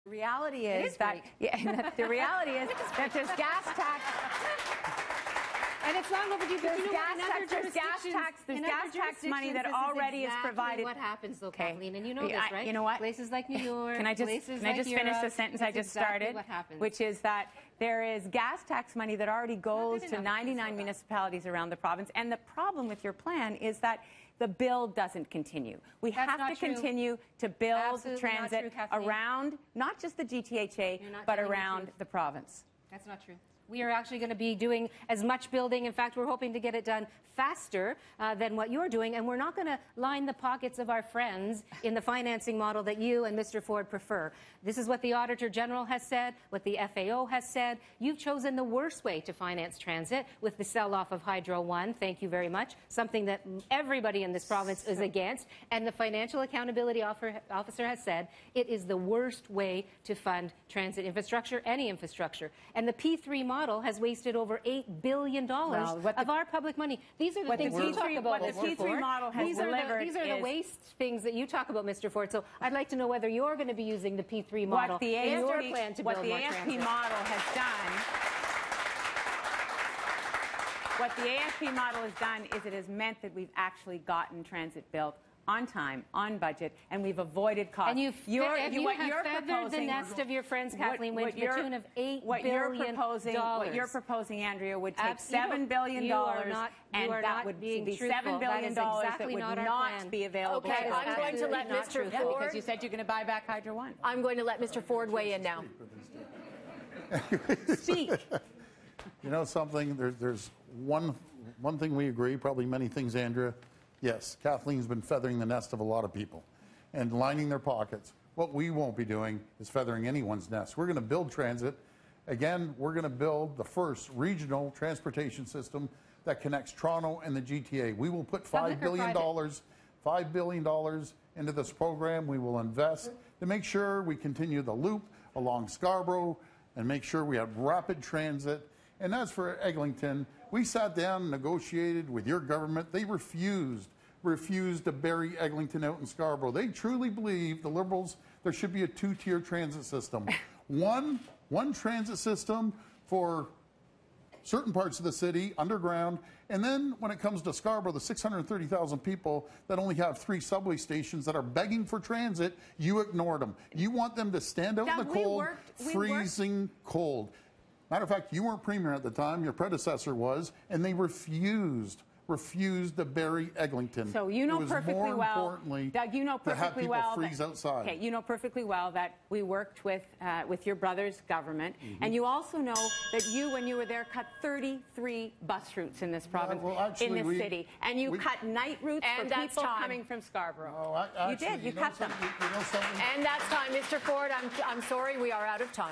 The reality is that the reality is that there's gas tax. And it's long overdue. There's gas tax money that already is provided. What happens, though, Kathleen? And you know this, right? You know what? Places like New York. Can I just finish the sentence I just started? What happens. Which is that there is gas tax money that already goes to 99 municipalities around the province. And the problem with your plan is that the build doesn't continue. We have to continue to build transit around not just the GTHA, but around the province. That's not true. We are actually going to be doing as much building. In fact, we're hoping to get it done faster than what you're doing. And we're not going to line the pockets of our friends in the financing model that you and Mr. Ford prefer. This is what the Auditor General has said, what the FAO has said. You've chosen the worst way to finance transit with the sell-off of Hydro One. Thank you very much. Something that everybody in this province is against. And the Financial Accountability Officer has said it is the worst way to fund transit infrastructure, any infrastructure. And the P3 model has wasted over $8 billion of our public money. These are the things you talk about, What the P3 model has delivered. These are the waste things that you talk about, Mr. Ford. So I'd like to know whether you're going to be using the P3 model in your plan to build more transit. What the AFP model has done, what the AFP model has done is it has meant that we've actually gotten transit built on time, on budget, and we've avoided costs. And you have feathered the nest of your friends, Kathleen, Wynne, to the tune of $8 billion. What you're proposing, Andrea, would take $7 billion, and that would be $7 billion that would not be available. Okay, I'm going to let Mr. Ford... because you said you're going to buy back Hydro One. I'm going to let Mr. Ford weigh in now. Speak. You know something? There's one thing we agree, probably many things, Andrea. Yes, Kathleen's been feathering the nest of a lot of people and lining their pockets. What we won't be doing is feathering anyone's nest. We're going to build transit. Again, we're going to build the first regional transportation system that connects Toronto and the GTA. We will put $5 billion into this program. We will invest to make sure we continue the loop along Scarborough and make sure we have rapid transit. And as for Eglinton, we sat down and negotiated with your government. They refused to bury Eglinton out in Scarborough. They truly believe, the Liberals, there should be a two-tier transit system. One transit system for certain parts of the city, underground, and then when it comes to Scarborough, the 630,000 people that only have 3 subway stations that are begging for transit, you ignored them. You want them to stand out in the cold, freezing cold. Matter of fact, you weren't premier at the time, your predecessor was, and they refused to bury Eglinton. So you know perfectly well, Doug, you know perfectly well freeze outside. Okay, you know perfectly well that we worked with your brother's government, and you also know that you, when you were there, cut 33 bus routes in this province, in this city, and you cut night routes for people coming from Scarborough. No, you did. You cut them. You know something? And that's time, Mr. Ford. I'm sorry, we are out of time.